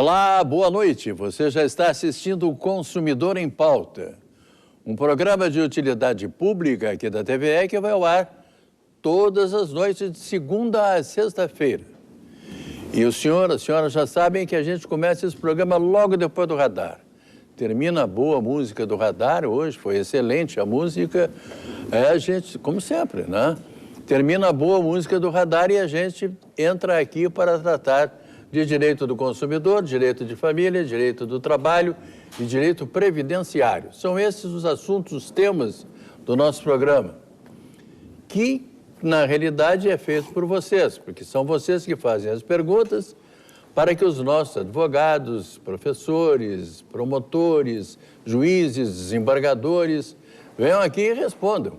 Olá, boa noite. Você já está assistindo o Consumidor em Pauta, um programa de utilidade pública aqui da TVE que vai ao ar todas as noites de segunda a sexta-feira. E o senhor, a senhora já sabem que a gente começa esse programa logo depois do radar. Termina a boa música do radar, hoje foi excelente a música, a gente, como sempre, né? Termina a boa música do radar e a gente entra aqui para tratar de direito do consumidor, direito de família, direito do trabalho e direito previdenciário. São esses os assuntos, os temas do nosso programa, que, na realidade, é feito por vocês, porque são vocês que fazem as perguntas para que os nossos advogados, professores, promotores, juízes, desembargadores venham aqui e respondam.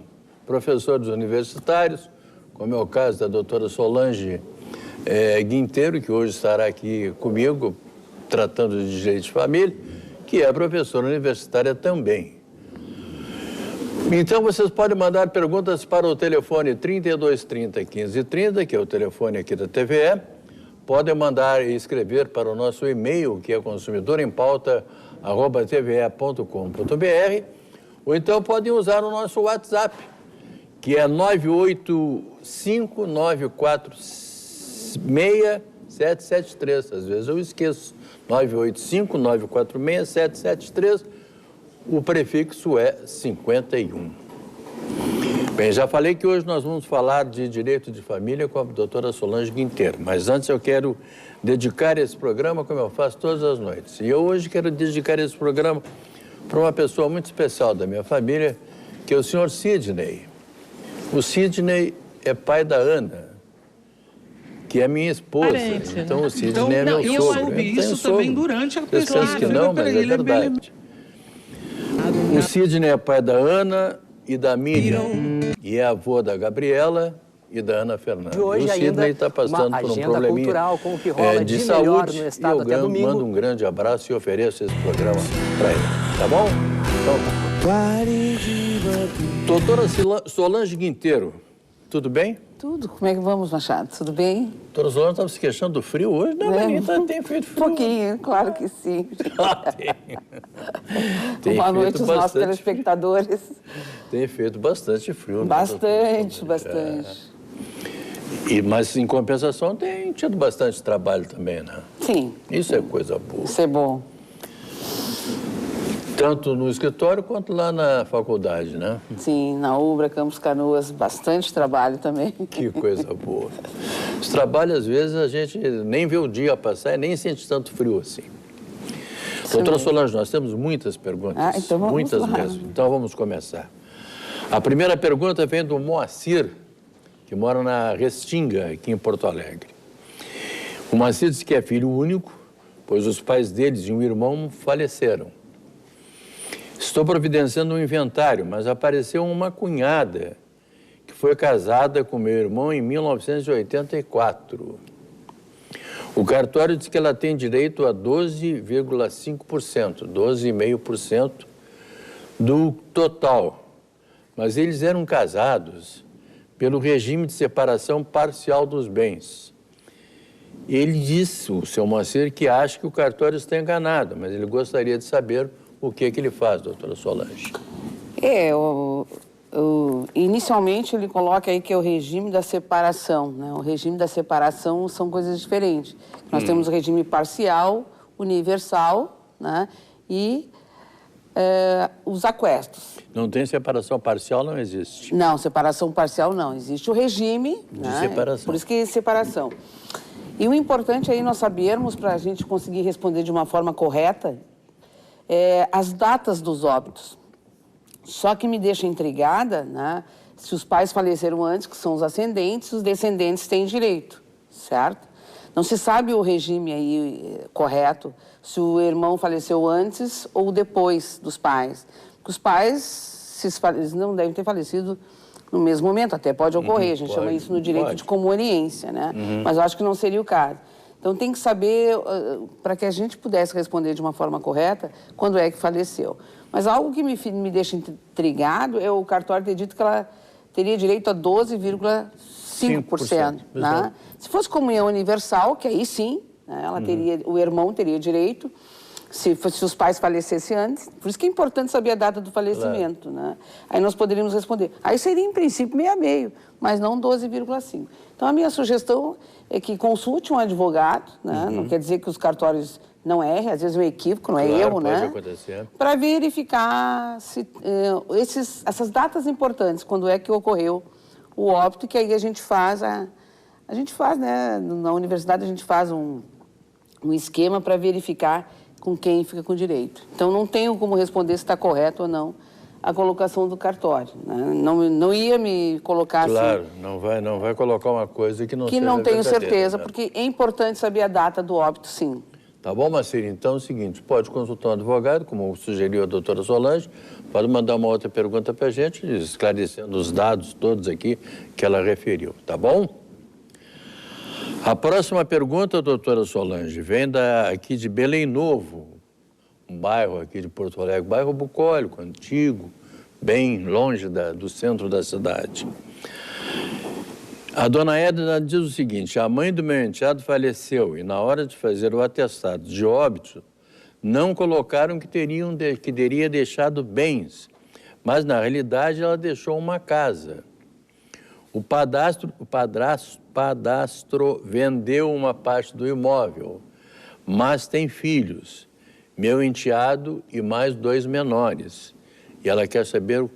Professores universitários, como é o caso da doutora Solange Guinteiro, que hoje estará aqui comigo, tratando de direito de família, que é professora universitária também. Então, vocês podem mandar perguntas para o telefone 3230 1530, que é o telefone aqui da TVE. Podem mandar e escrever para o nosso e-mail, que é consumidorempauta@tve.com.br, ou então podem usar o nosso WhatsApp, que é 985-946-773. Às vezes eu esqueço. 985-946-773. O prefixo é 51. Bem, já falei que hoje nós vamos falar de direito de família com a doutora Solange Guinteiro, mas antes eu quero dedicar esse programa, como eu faço todas as noites. E eu hoje quero dedicar esse programa para uma pessoa muito especial da minha família, que é o senhor Sidney. O Sidney é pai da Ana, que é minha esposa. Parente, então, né? o Sidney é meu sogro. Eu soube isso também durante a pesquisa. Vocês pensam que não, mas é verdade. O Sidney é pai da Ana e da Miriam, e é avô da Gabriela e da Ana Fernanda. E hoje o Sidney está passando por um probleminha cultural, com o que rola de melhor saúde, no estado e até eu domingo. mando um grande abraço e ofereço esse programa para ele, tá bom? Então tá. Doutora Solange Guinteiro, tudo bem? Tudo. Como é que vamos, Machado? Tudo bem? Doutora Solange estava se queixando do frio hoje? Não, Anitta, tem feito frio. Um pouquinho, claro que sim. Tem Boa noite feito aos nossos bastante telespectadores. Tem feito bastante frio. Bastante, né, bastante. Mas, em compensação, tem tido bastante trabalho também, né? Sim. Isso é coisa boa. Isso é bom. Tanto no escritório quanto lá na faculdade, né? Sim, na Ubra, Campos Canoas, bastante trabalho também. Que coisa boa. Os trabalhos, às vezes, a gente nem vê o dia passar e nem sente tanto frio assim. Doutora Solange, nós temos muitas perguntas. Então vamos muitas lá. mesmo. Então vamos começar. A primeira pergunta vem do Moacir, que mora na Restinga, aqui em Porto Alegre. O Moacir diz que é filho único, pois os pais deles e um irmão faleceram. Estou providenciando um inventário, mas apareceu uma cunhada que foi casada com meu irmão em 1984. O cartório diz que ela tem direito a 12,5%, 12,5% do total. Mas eles eram casados pelo regime de separação parcial dos bens. Ele disse, o seu Moacir, que acha que o cartório está enganado, mas ele gostaria de saber o que ele faz, doutora Solange. Inicialmente ele coloca aí que é o regime da separação, né? O regime da separação são coisas diferentes. Nós temos o regime parcial, universal, né? E os aquestos. Não tem separação parcial, não existe. Não, separação parcial não. Existe o regime de separação. Por isso que é separação. E o importante aí nós sabermos, para a gente conseguir responder de uma forma correta, as datas dos óbitos. Só que me deixa intrigada, né? Se os pais faleceram antes, que são os ascendentes, os descendentes têm direito, certo? Não se sabe o regime aí correto, se o irmão faleceu antes ou depois dos pais. Porque os pais, eles não devem ter falecido no mesmo momento, até pode ocorrer, a gente chama isso no direito de comoniência, né? Mas eu acho que não seria o caso. Então, tem que saber, para que a gente pudesse responder de uma forma correta, quando é que faleceu. Mas algo que me deixa intrigado é o cartório ter dito que ela teria direito a 12,5%. Né? Se fosse comunhão universal, que aí sim, né? Ela teria, o irmão teria direito, se os pais falecessem antes. Por isso que é importante saber a data do falecimento, né? Aí nós poderíamos responder. Aí seria, em princípio, meio a meio, mas não 12,5. Então, a minha sugestão é que consulte um advogado, né? Não quer dizer que os cartórios não errem, às vezes é um equívoco, não é erro, né? Para verificar se, essas datas importantes, quando é que ocorreu o óbito, que aí a gente faz, né? Na universidade a gente faz um esquema para verificar com quem fica com direito. Então, não tenho como responder se está correto ou não a colocação do cartório, né? Não ia me colocar assim... Claro, não vai colocar uma coisa que não seja que não tenho certeza, né? porque é importante saber a data do óbito, sim. Tá bom, Maciri? Então é o seguinte, pode consultar um advogado, como sugeriu a doutora Solange, pode mandar uma outra pergunta para a gente, esclarecendo os dados todos aqui que ela referiu, tá bom? A próxima pergunta, doutora Solange, vem aqui de Belém Novo, um bairro aqui de Porto Alegre, bairro bucólico, antigo, bem longe do centro da cidade. A dona Edna diz o seguinte: a mãe do meu enteado faleceu e na hora de fazer o atestado de óbito, não colocaram que teria deixado bens, mas na realidade ela deixou uma casa. O padrasto vendeu uma parte do imóvel, mas tem filhos, meu enteado e mais 2 menores. E ela quer saber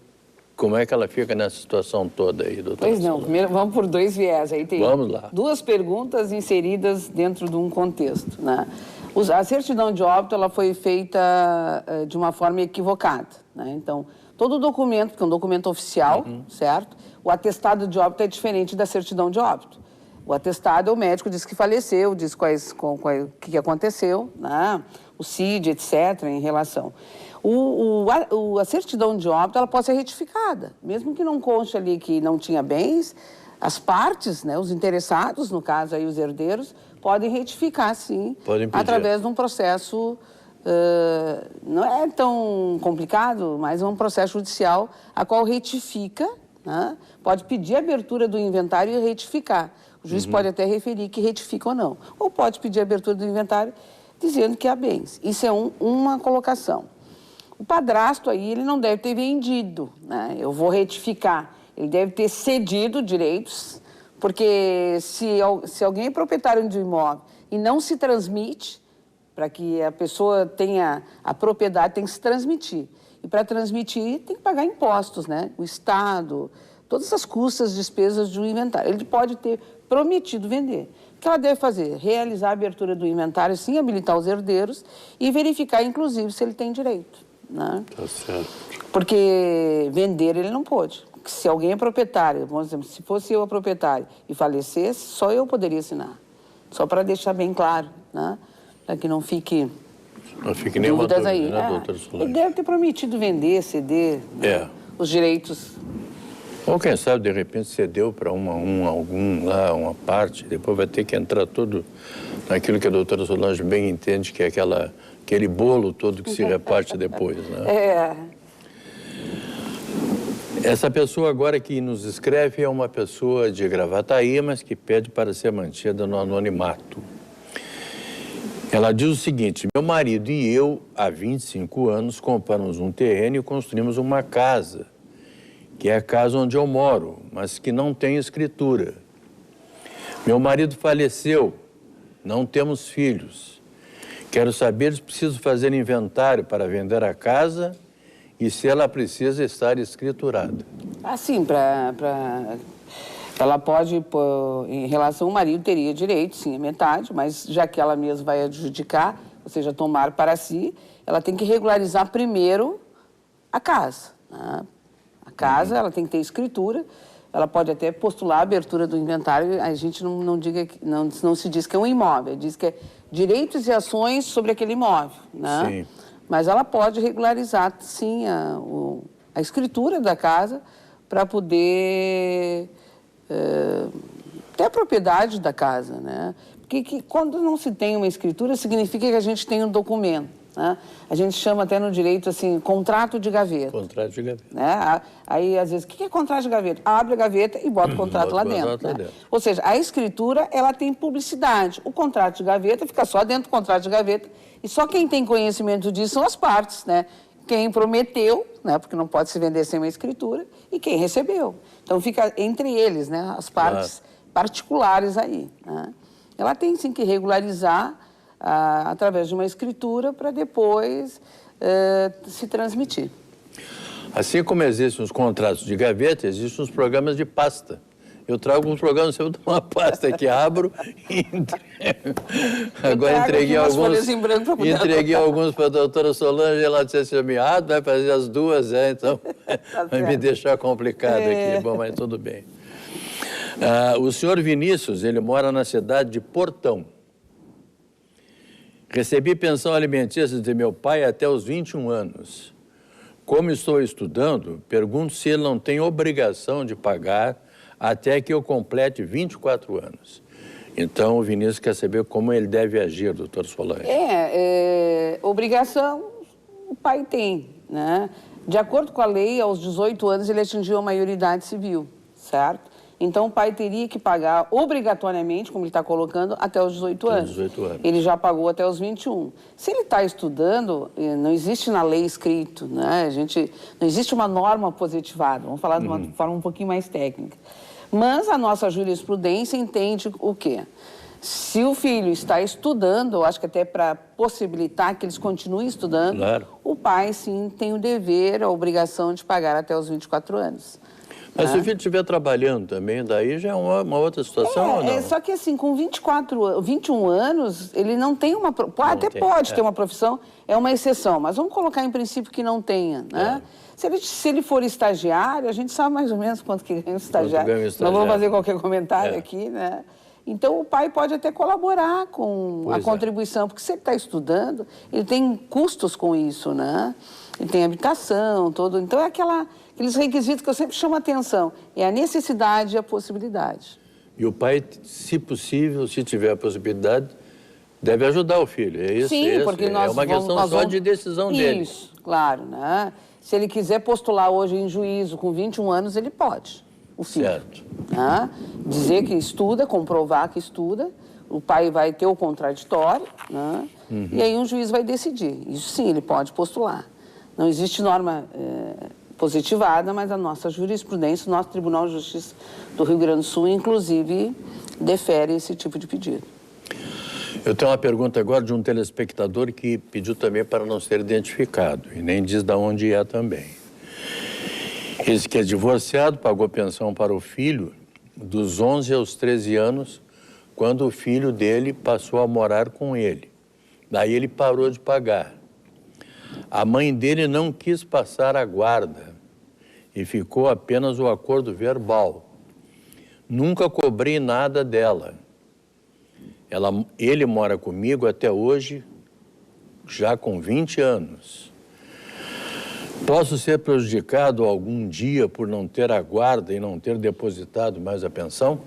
como é que ela fica nessa situação toda aí, doutora. Pois não, primeiro vamos por 2 viés. Aí tem vamos lá. 2 perguntas inseridas dentro de um contexto, né? A certidão de óbito ela foi feita de uma forma equivocada, né? Então, todo documento, porque é um documento oficial, certo? O atestado de óbito é diferente da certidão de óbito. O atestado, o médico diz que faleceu, diz o que aconteceu, né? O CID, etc., em relação. A certidão de óbito, ela pode ser retificada, mesmo que não conste ali que não tinha bens, as partes, né, os interessados, no caso aí os herdeiros, podem retificar, sim, através de um processo, não é tão complicado, mas é um processo judicial a qual retifica, né, pode pedir a abertura do inventário e retificar. O juiz pode até referir que retifica ou não. Ou pode pedir a abertura do inventário dizendo que há bens. Isso é uma colocação. O padrasto aí, ele não deve ter vendido, né? Eu vou retificar. Ele deve ter cedido direitos, porque se alguém é proprietário de um imóvel e não se transmite, para que a pessoa tenha a propriedade, tem que se transmitir. E para transmitir, tem que pagar impostos, né? O Estado, todas as custas, despesas de um inventário. Ele pode ter prometido vender. O que ela deve fazer? Realizar a abertura do inventário, sim, habilitar os herdeiros e verificar, inclusive, se ele tem direito, né? Tá certo. Porque vender ele não pode. Se alguém é proprietário, vamos dizer, se fosse eu a proprietária e falecesse, só eu poderia assinar. Só para deixar bem claro, né? Para que não fique nenhuma dúvidas dúvida, aí. né, doutora Solange? Ele deve ter prometido vender, ceder, né, os direitos. Ou quem sabe, de repente, cedeu para uma parte, depois vai ter que entrar tudo naquilo que a doutora Solange bem entende, que é aquele bolo todo que se reparte depois, né? Essa pessoa agora que nos escreve é uma pessoa de Gravataí, mas que pede para ser mantida no anonimato. Ela diz o seguinte: meu marido e eu, há 25 anos, compramos um terreno e construímos uma casa, que é a casa onde eu moro, mas que não tem escritura. Meu marido faleceu, não temos filhos. Quero saber se preciso fazer inventário para vender a casa e se ela precisa estar escriturada. Sim, ela pode, em relação ao marido, teria direito, sim, a metade, mas já que ela mesma vai adjudicar, ou seja, tomar para si, ela tem que regularizar primeiro a casa, né? A casa, ela tem que ter escritura, ela pode até postular a abertura do inventário, a gente não se diz que é um imóvel, diz que é direitos e ações sobre aquele imóvel, né? Sim. Mas ela pode regularizar, sim, a escritura da casa para poder ter a propriedade da casa, né? Porque quando não se tem uma escritura, significa que a gente tem um documento, né? A gente chama até no direito, assim, contrato de gaveta. Contrato de gaveta. Né? Aí, às vezes, o que é contrato de gaveta? Abre a gaveta e bota o contrato lá dentro, né? Ou seja, a escritura, ela tem publicidade. O contrato de gaveta fica só dentro do contrato de gaveta e só quem tem conhecimento disso são as partes, né? Quem prometeu, né? Porque não pode se vender sem uma escritura, e quem recebeu. Então, fica entre eles, né? As partes particulares aí, né? Ela tem, sim, que regularizar através de uma escritura para depois se transmitir. Assim como existem os contratos de gaveta, existem os programas de pasta. Eu trago uns programas, eu dou uma pasta que abro e entrego. Agora entreguei alguns para a doutora Solange, ela disse assim, vai fazer as duas, então vai me deixar complicado aqui. Bom, mas tudo bem. O senhor Vinícius, ele mora na cidade de Portão. Recebi pensão alimentícia de meu pai até os 21 anos. Como estou estudando, pergunto se ele não tem obrigação de pagar até que eu complete 24 anos. Então, o Vinícius quer saber como ele deve agir, doutor Solange. Obrigação o pai tem, né? De acordo com a lei, aos 18 anos ele atingiu a maioridade civil, certo? Então, o pai teria que pagar obrigatoriamente, como ele está colocando, até os 18 anos. 18 anos. Ele já pagou até os 21. Se ele está estudando, não existe na lei escrito, né? Não existe uma norma positivada. Vamos falar de uma forma um pouquinho mais técnica. Mas a nossa jurisprudência entende o quê? Se o filho está estudando, eu acho que até para possibilitar que eles continuem estudando, o pai, sim, tem o dever, a obrigação de pagar até os 24 anos. Mas se o filho estiver trabalhando também, daí já é uma outra situação ou não? Só que assim, com 21 anos, ele não tem uma... Pode ter uma profissão, é uma exceção, mas vamos colocar em princípio que não tenha, né? Se ele for estagiário, a gente sabe mais ou menos quanto que ganha um estagiário. Não vou fazer qualquer comentário aqui, né? Então, o pai pode até colaborar com a contribuição, porque se ele está estudando, ele tem custos com isso, né? Ele tem habitação, todo. Então, é aqueles requisitos que eu sempre chamo a atenção. É a necessidade e a possibilidade. E o pai, se possível, se tiver a possibilidade, deve ajudar o filho. É isso? Sim, porque é uma questão só de decisão dele. Isso, claro, né? Se ele quiser postular hoje em juízo com 21 anos, ele pode, o filho. Certo. Né? Dizer que estuda, comprovar que estuda, o pai vai ter o contraditório, né? E aí um juiz vai decidir. Isso sim, ele pode postular. Não existe norma positivada, mas a nossa jurisprudência, o nosso Tribunal de Justiça do Rio Grande do Sul, inclusive, defere esse tipo de pedido. Eu tenho uma pergunta agora de um telespectador que pediu também para não ser identificado e nem diz de onde é também. Ele diz que é divorciado, pagou pensão para o filho dos 11 aos 13 anos, quando o filho dele passou a morar com ele. Daí ele parou de pagar. A mãe dele não quis passar a guarda e ficou apenas o acordo verbal. Nunca cobrei nada dela. Ele mora comigo até hoje, já com 20 anos. Posso ser prejudicado algum dia por não ter a guarda e não ter depositado mais a pensão?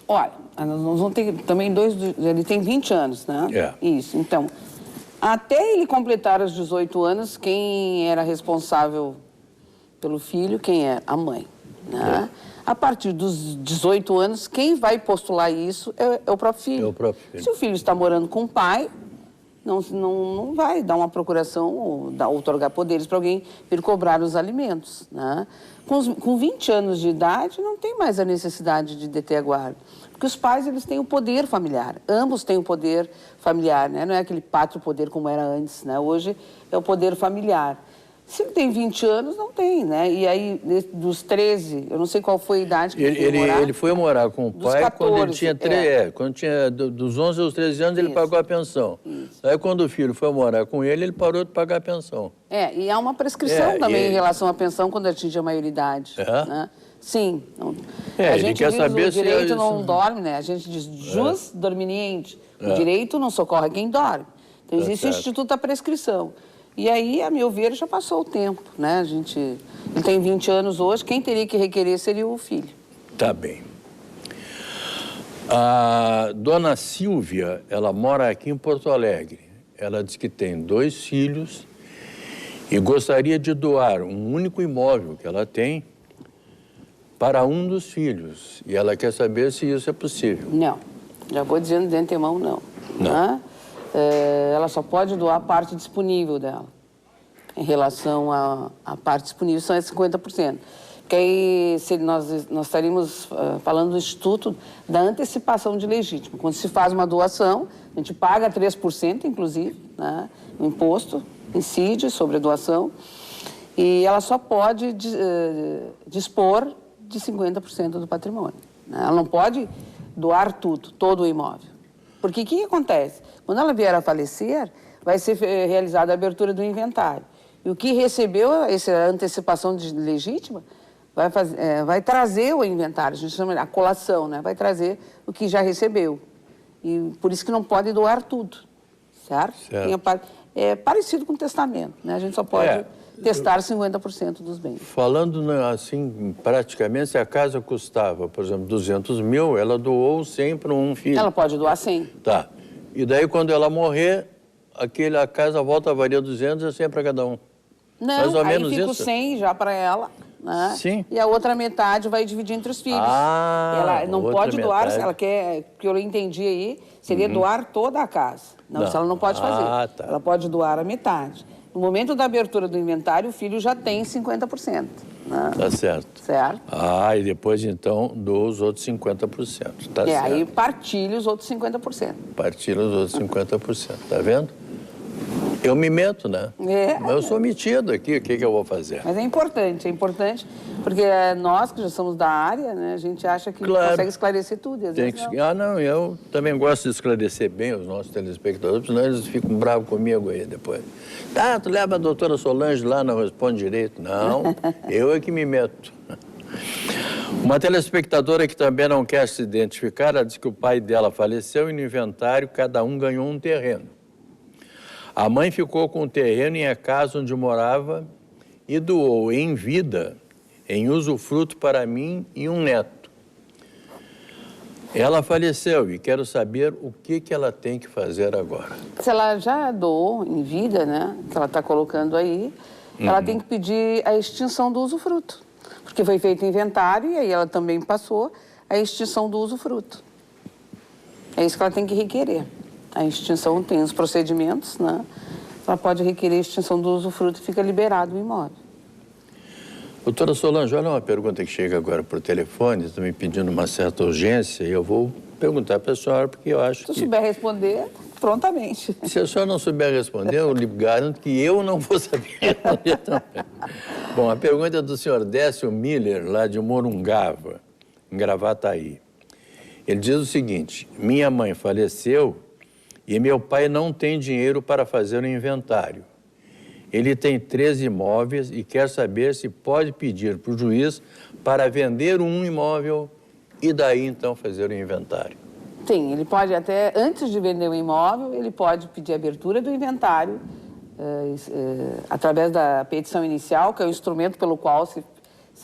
Olha, nós vamos ter também ele tem 20 anos, né? Isso, então, até ele completar os 18 anos, quem era responsável pelo filho, quem é? A mãe, né? A partir dos 18 anos, quem vai postular isso é o próprio filho. É o próprio filho. Se o filho está morando com o pai, não vai dar uma procuração ou outorgar poderes para alguém vir cobrar os alimentos, né? Com 20 anos de idade, não tem mais a necessidade de deter a guarda. Porque os pais, eles têm o poder familiar. Ambos têm o poder familiar, né? Não é aquele pátrio poder como era antes, né? Hoje é o poder familiar. Se ele tem 20 anos, não tem, né? E aí, dos 13, eu não sei qual foi a idade que ele foi morar. Ele foi morar com o pai 14, quando ele tinha 13, quando tinha dos 11 aos 13 anos, ele pagou a pensão. Aí, quando o filho foi morar com ele parou de pagar a pensão. E há uma prescrição também em relação à pensão quando atinge a maioridade. Né? Sim. A gente quer saber o direito não dorme, né? A gente diz jus dorminiente. O direito não socorre quem dorme. Então, existe o Instituto da Prescrição. E aí, a meu ver, já passou o tempo, né? Ele tem 20 anos hoje, quem teria que requerer seria o filho. Tá bem. A dona Silvia, ela mora aqui em Porto Alegre. ela diz que tem 2 filhos e gostaria de doar um único imóvel que ela tem para um dos filhos. E ela quer saber se isso é possível. Não. Já vou dizendo de antemão, não. Não. Ela só pode doar a parte disponível dela. Em relação à parte disponível, são 50%. Porque aí nós estaríamos falando do Instituto da Antecipação de Legítimo. Quando se faz uma doação, a gente paga 3%, inclusive, né, o imposto incide sobre a doação, e ela só pode dispor de 50% do patrimônio. Né? Ela não pode doar tudo, todo o imóvel. Porque o que acontece? Quando ela vier a falecer, vai ser realizada a abertura do inventário. E o que recebeu essa antecipação de legítima vai trazer o inventário, a gente chama a colação, né? Vai trazer o que já recebeu. E por isso que não pode doar tudo, certo? É parecido com o testamento, né? A gente só pode testar 50% dos bens. Falando assim, praticamente, se a casa custava, por exemplo, 200 mil, ela doou 100 para um filho. Ela pode doar 100. Tá. E daí, quando ela morrer, a casa volta a valer 200 e 100 para cada um. Não, mais ou aí menos fica isso? o 100 já para ela, né? Sim. E a outra metade vai dividir entre os filhos. Ela não pode doar, se ela quer, que eu entendi aí, seria doar toda a casa. Não, isso ela não pode fazer. Tá. Ela pode doar a metade. No momento da abertura do inventário, o filho já tem 50%. Né? Tá certo. Certo. E depois, então, doa os outros 50%. Tá certo. Aí partilha os outros 50%. Partilha os outros 50%. Tá vendo? Eu me meto, né? Eu sou metido aqui, o que eu vou fazer? Mas é importante, porque nós que já somos da área, né, a gente acha que consegue esclarecer tudo. E às vezes não. Eu também gosto de esclarecer bem os nossos telespectadores, senão eles ficam bravos comigo aí depois. Tu leva a doutora Solange lá, não responde direito. Não, eu é que me meto. Uma telespectadora que também não quer se identificar, ela diz que o pai dela faleceu e no inventário cada um ganhou um terreno. A mãe ficou com o terreno em a casa onde morava e doou em vida, em usufruto para mim e um neto. Ela faleceu e quero saber o que ela tem que fazer agora. Se ela já doou em vida, né, que ela está colocando aí, ela tem que pedir a extinção do usufruto. Porque foi feito inventário e aí ela também passou a extinção do usufruto. É isso que ela tem que requerer. A extinção tem os procedimentos, né? Ela pode requerer a extinção do usufruto e fica liberado o imóvel. Doutora Solange, olha uma pergunta que chega agora por telefone, está me pedindo uma certa urgência e eu vou perguntar para a senhora, porque eu acho que... Se souber responder, prontamente. Se a senhora não souber responder, eu lhe garanto que eu não vou saber responder também. Bom, a pergunta é do senhor Décio Miller, lá de Morungava, em Gravataí. Ele diz o seguinte: minha mãe faleceu e meu pai não tem dinheiro para fazer o inventário. Ele tem 3 imóveis e quer saber se pode pedir para o juiz para vender um imóvel e daí então fazer o inventário. Sim, ele pode até, antes de vender o imóvel, ele pode pedir a abertura do inventário através da petição inicial, que é o instrumento pelo qual se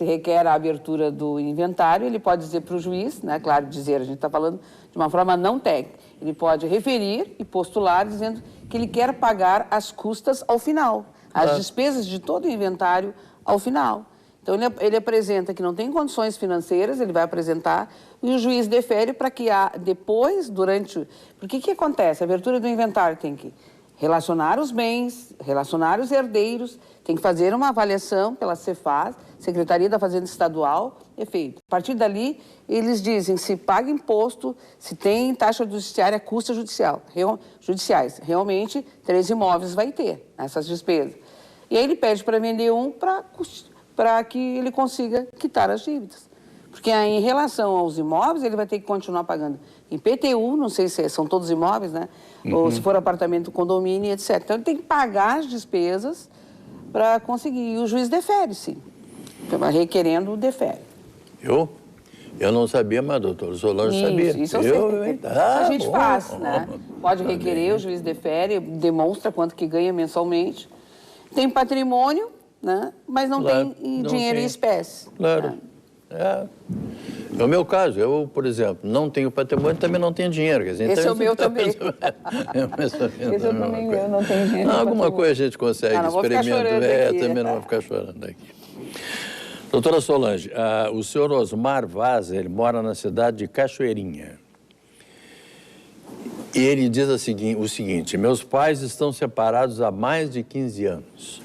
requer a abertura do inventário. Ele pode dizer para o juiz, né, claro, dizer, a gente está falando de uma forma não técnica, ele pode referir e postular dizendo que ele quer pagar as custas ao final, as despesas de todo o inventário ao final. Então, ele apresenta que não tem condições financeiras, ele vai apresentar, e o juiz defere para que depois, durante... Porque o que acontece? A abertura do inventário tem que relacionar os bens, relacionar os herdeiros, tem que fazer uma avaliação pela Cefaz, Secretaria da Fazenda Estadual, é feito. A partir dali, eles dizem se paga imposto, se tem taxa judiciária, custa judiciais. Realmente, 3 imóveis vai ter essas despesas. E aí ele pede para vender um para que ele consiga quitar as dívidas. Porque em relação aos imóveis, ele vai ter que continuar pagando IPTU, não sei se são todos imóveis, né? Ou se for apartamento, condomínio, etc. Então, ele tem que pagar as despesas para conseguir. E o juiz defere, sim. Requerendo, defere. Eu não sabia, mas doutor Solange sabia. Isso eu sei. A gente faz, né? Pode requerer, o juiz defere, demonstra quanto que ganha mensalmente. Tem patrimônio, né? Mas não tem dinheiro em espécie. Claro. É o meu caso. Eu, por exemplo, não tenho patrimônio, também não tenho dinheiro. Quer dizer, Esse então, é o meu também. Esse eu também, eu não tenho dinheiro. Não, alguma coisa a gente consegue, não vou ficar chorando aqui. Também não vou ficar chorando aqui. Doutora Solange, o senhor Osmar Vaz, ele mora na cidade de Cachoeirinha. E ele diz o seguinte: meus pais estão separados há mais de 15 anos.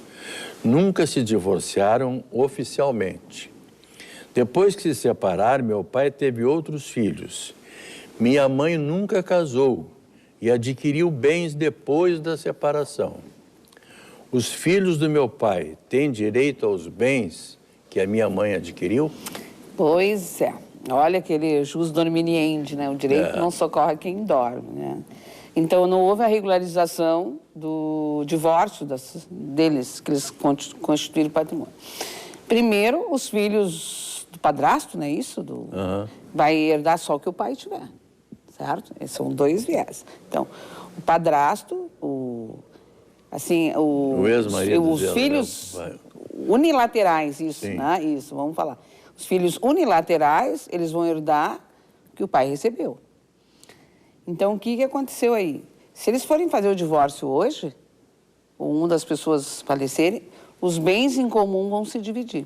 Nunca se divorciaram oficialmente. Depois que se separaram, meu pai teve outros filhos. Minha mãe nunca casou e adquiriu bens depois da separação. Os filhos do meu pai têm direito aos bens que a minha mãe adquiriu? Pois é. Olha aquele jus dorminiendi, né? O direito não socorre quem dorme, né? Então, não houve a regularização do divórcio deles, que eles constituíram patrimônio. Primeiro, os filhos do padrasto, não é isso? Vai herdar só o que o pai tiver, certo? Esses são dois viés. Então, o padrasto, o ex-marido os filhos unilaterais, isso, né? Isso, vamos falar. Os filhos unilaterais, eles vão herdar o que o pai recebeu. Então, o que aconteceu aí? Se eles forem fazer o divórcio hoje, ou uma das pessoas falecerem, os bens em comum vão se dividir.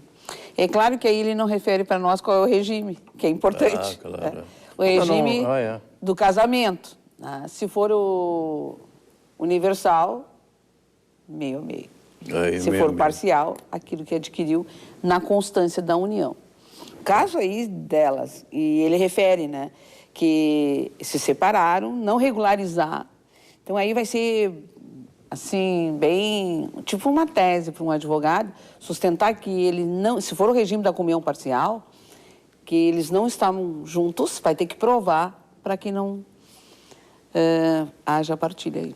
É claro que aí ele não refere para nós qual é o regime, que é importante. Claro. Né? O regime do casamento. Né? Se for o universal, meio a meio. Se for parcial, aquilo que adquiriu na constância da união. Caso aí delas, e ele refere, né, que se separaram, não regularizar. Então aí vai ser, assim, bem, tipo uma tese para um advogado, sustentar que ele não, se for o regime da comunhão parcial, que eles não estavam juntos, vai ter que provar para que não haja partilha aí.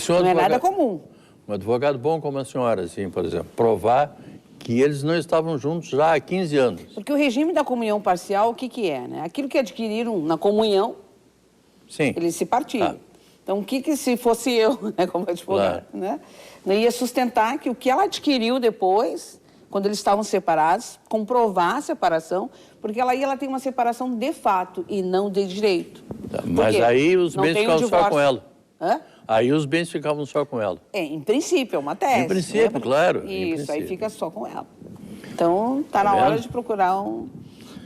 Não é nada comum. Um advogado bom como a senhora, assim, por exemplo, provar que eles não estavam juntos já há 15 anos. Porque o regime da comunhão parcial, o que é, né? Aquilo que adquiriram na comunhão, eles se partilham. Então, o que se fosse eu, né, como advogado, né? Eu ia sustentar que o que ela adquiriu depois, quando eles estavam separados, comprovar a separação, porque ela tem uma separação de fato e não de direito. Mas aí os bens ficavam só com ela. Hã? Aí os bens ficavam só com ela. Em princípio, é uma tese. Em princípio, claro. Isso, aí fica só com ela. Então, está na hora de procurar um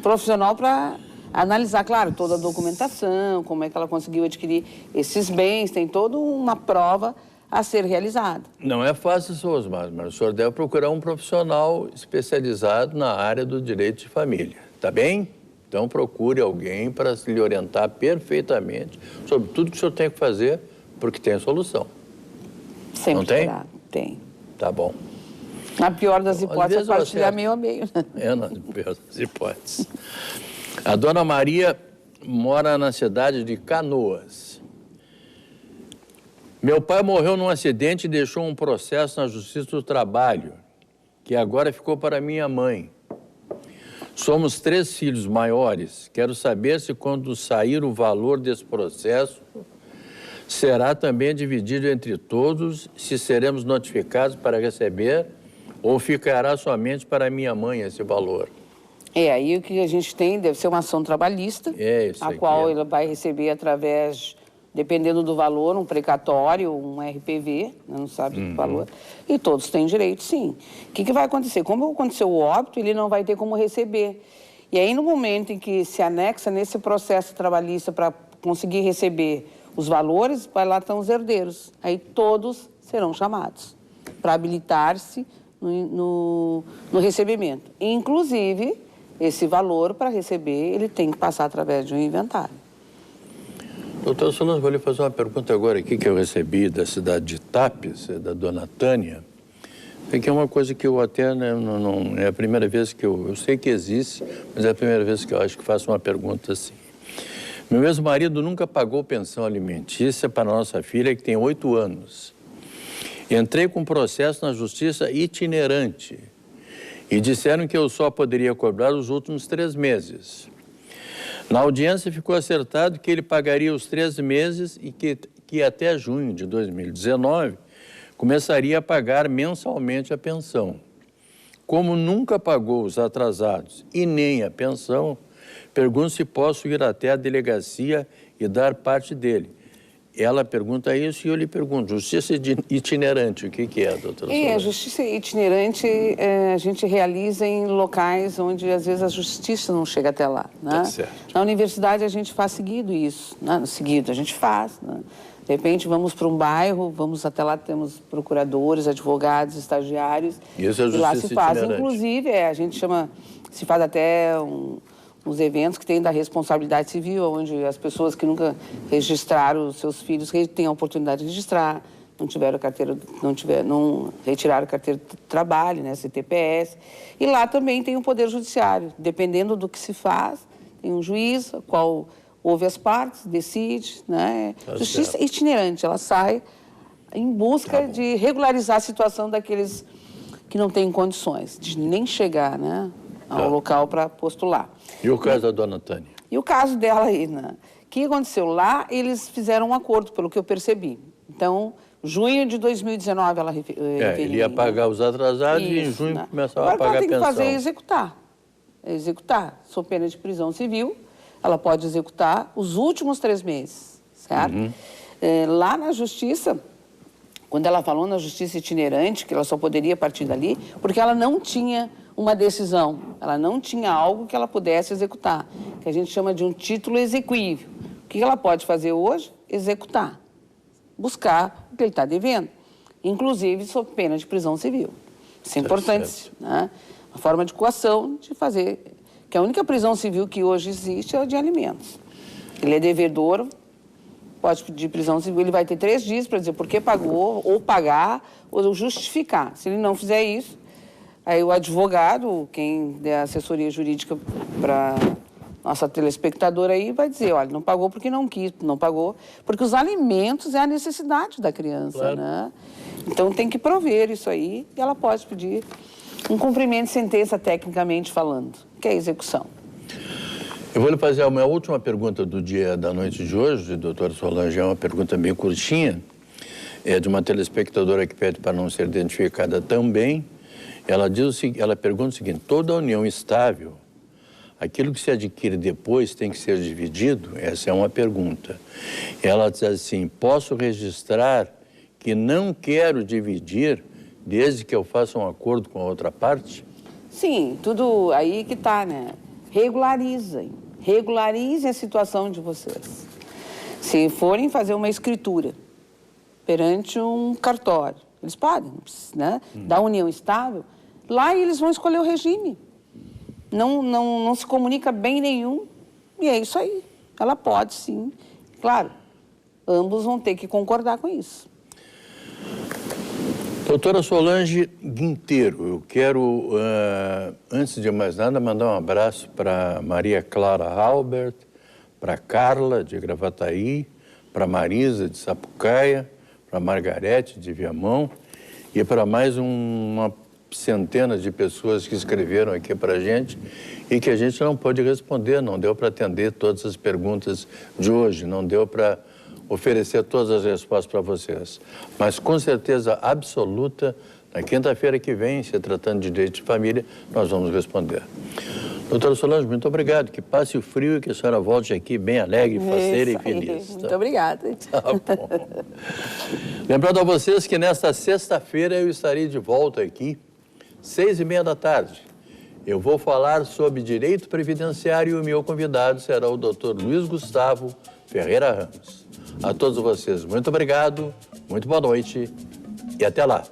profissional para analisar, claro, toda a documentação, como é que ela conseguiu adquirir esses bens, tem toda uma prova a ser realizada. Não é fácil, Osmar, mas o senhor deve procurar um profissional especializado na área do direito de família, tá bem? Então, procure alguém para lhe orientar perfeitamente sobre tudo que o senhor tem que fazer, porque tem a solução. Sempre não tem? Tem. Tá bom. Na pior das hipóteses, partilhar meio a meio. Na pior das hipóteses. A dona Maria mora na cidade de Canoas. Meu pai morreu num acidente e deixou um processo na Justiça do Trabalho, que agora ficou para minha mãe. Somos 3 filhos maiores. Quero saber se quando sair o valor desse processo será também dividido entre todos, se seremos notificados para receber ou ficará somente para minha mãe esse valor. Aí o que a gente tem deve ser uma ação trabalhista, a qual ele vai receber através, dependendo do valor, um precatório, um RPV, não sabe o valor, e todos têm direito, sim. O que vai acontecer? Como aconteceu o óbito, ele não vai ter como receber. E aí, no momento em que se anexa nesse processo trabalhista para conseguir receber os valores, vai lá estão os herdeiros. Aí todos serão chamados para habilitar-se no recebimento. Inclusive, esse valor, para receber, ele tem que passar através de um inventário. Doutor Solange, vou lhe fazer uma pergunta agora aqui que eu recebi da cidade de Tapes, da dona Tânia, que é uma coisa que eu até, né, não é a primeira vez que eu sei que existe, mas é a primeira vez que eu acho que faço uma pergunta assim. Meu ex-marido nunca pagou pensão alimentícia para a nossa filha, que tem 8 anos. Entrei com um processo na justiça itinerante e disseram que eu só poderia cobrar os últimos 3 meses. Na audiência ficou acertado que ele pagaria os 3 meses e que até junho de 2019 começaria a pagar mensalmente a pensão. Como nunca pagou os atrasados e nem a pensão, Pergunto se posso ir até a delegacia e dar parte dele. Ela pergunta isso e eu lhe pergunto, justiça itinerante, o que é, doutora Solange? A justiça itinerante a gente realiza em locais onde, às vezes, a justiça não chega até lá, né? Tá certo. Na universidade, a gente faz seguido isso, né? Seguido, a gente faz, né? De repente, vamos para um bairro, vamos até lá, temos procuradores, advogados, estagiários. Isso é e lá se faz, itinerante. inclusive, a gente chama, se faz até uns eventos que têm da responsabilidade civil, onde as pessoas que nunca registraram os seus filhos têm a oportunidade de registrar, não retiraram a carteira de trabalho, né, CTPS. E lá também tem o Poder Judiciário. Dependendo do que se faz, tem um juiz, qual ouve as partes, decide, né? Justiça itinerante, ela sai em busca de regularizar a situação daqueles que não têm condições de nem chegar, né, ao local para postular. E o caso da dona Tânia? E o caso dela aí, né? O que aconteceu? Lá, eles fizeram um acordo, pelo que eu percebi. Então, junho de 2019, ela ele ia pagar os atrasados e em junho começava a pagar a pensão. Agora, o que ela tem que fazer é executar. Executar. Sob pena de prisão civil, ela pode executar os últimos 3 meses, certo? Lá na Justiça, quando ela falou na Justiça itinerante, que ela só poderia partir dali, porque ela não tinha uma decisão, ela não tinha algo que ela pudesse executar, que a gente chama de um título exequível. O que ela pode fazer hoje? Executar, buscar o que ele está devendo, inclusive sob pena de prisão civil. Isso é importante, né? Uma forma de coação de fazer, que a única prisão civil que hoje existe é a de alimentos. Ele é devedor, pode pedir prisão civil, ele vai ter 3 dias para dizer por que pagou, ou pagar, ou justificar. Se ele não fizer isso, aí o advogado, quem der assessoria jurídica para nossa telespectadora aí, vai dizer, olha, não pagou porque não quis, não pagou, porque os alimentos é a necessidade da criança, claro, né? Então tem que prover isso aí e ela pode pedir um cumprimento de sentença tecnicamente falando, que é a execução. Eu vou lhe fazer a minha última pergunta do dia da noite de hoje, doutora Solange, é uma pergunta bem curtinha, é de uma telespectadora que pede para não ser identificada também. Ela pergunta o seguinte, toda união estável, aquilo que se adquire depois tem que ser dividido? Essa é uma pergunta. Ela diz assim, posso registrar que não quero dividir desde que eu faça um acordo com a outra parte? Sim, tudo aí que está, né? Regularizem a situação de vocês. Se forem fazer uma escritura perante um cartório, eles podem, né? Da união estável, lá eles vão escolher o regime. Não se comunica bem nenhum, e é isso aí. Ela pode, sim. Claro, ambos vão ter que concordar com isso. Doutora Solange Guinteiro, eu quero, antes de mais nada, mandar um abraço para Maria Clara Albert, para Carla, de Gravataí, para Marisa, de Sapucaia, para Margarete, de Viamão, e para mais uma centena de pessoas que escreveram aqui para a gente e que a gente não pôde responder, não deu para atender todas as perguntas de hoje, não deu para oferecer todas as respostas para vocês. Mas com certeza absoluta, na quinta-feira que vem, se tratando de direito de família, nós vamos responder. Doutora Solange, muito obrigado. Que passe o frio e que a senhora volte aqui bem alegre, faceira e feliz. Muito obrigada. Tá bom. Lembrando a vocês que nesta sexta-feira eu estarei de volta aqui, 6h30 da tarde. Eu vou falar sobre direito previdenciário e o meu convidado será o Dr. Luiz Gustavo Ferreira Ramos. A todos vocês, muito obrigado, muito boa noite e até lá.